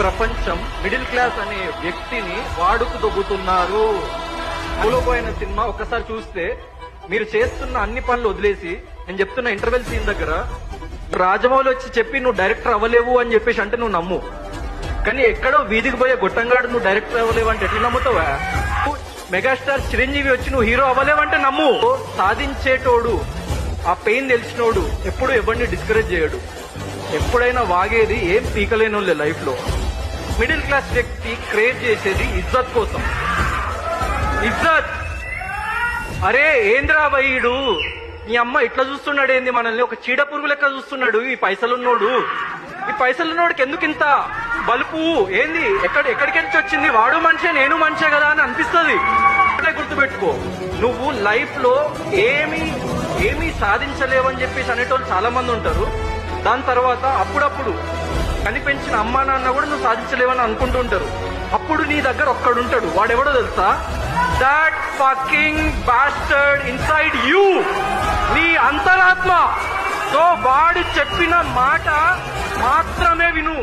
ప్రపంచం middle class అనే వ్యక్తిని వాడుకు దొబ్బుతున్నారు. పోయిన సినిమా ఒక్కసారి చూస్తే మీరు చేస్తున్న అన్ని పనులు వదిలేసి, నేను చెప్తున్న ఇంటర్వెల్ సీన్ దగ్గర రాజమౌళి వచ్చి చెప్పి నువ్వు డైరెక్టర్ అవ్వలేవు అని చెప్పేసి అంటే నువ్వు నమ్ము. కానీ ఎక్కడో వీధికి పోయే గొట్టంగాడు నువ్వు డైరెక్టర్ అవ్వలేవు అంటే ఎట్లా నమ్ముతావా? మెగాస్టార్ చిరంజీవి వచ్చి నువ్వు హీరో అవ్వలేవంటే నమ్ము. సాధించేటోడు, ఆ పెయిన్ తెలిసినోడు ఎప్పుడు ఎవరిని డిస్కరేజ్ చేయడు. ఎప్పుడైనా వాగేది ఏం పీకలేనోళ్ళే లైఫ్ లో. మిడిల్ క్లాస్ వ్యక్తి క్రియేట్ చేసేది ఇజ్జత్ కోసం. ఇజ్జత్. అరే ఏంద్రా భయ్యుడు, నీ అమ్మ ఇట్లా చూస్తున్నాడు ఏంది మనల్ని, ఒక చీడ పురుగు లెక్క చూస్తున్నాడు ఈ పైసలున్నోడు. ఈ పైసలున్నోడికి ఎందుకు ఇంత బలుపు ఏంది? ఎక్కడికి వచ్చింది? వాడు మనిషే నేను మనిషే కదా అని అనిపిస్తుంది. గుర్తుపెట్టుకో, నువ్వు లైఫ్ లో ఏమీ సాధించలేవని చెప్పేసి అనేటోళ్ళు చాలా మంది ఉంటారు. దాని తర్వాత అప్పుడప్పుడు కనిపించిన అమ్మా నాన్న కూడా నువ్వు సాధించలేవని అనుకుంటూ ఉంటారు. అప్పుడు నీ దగ్గర ఒక్కడుంటాడు, వాడెవడో తెలుసా? That fucking bastard inside you, నీ అంతరాత్మ. సో వాడు చెప్పిన మాట మాత్రమే విను.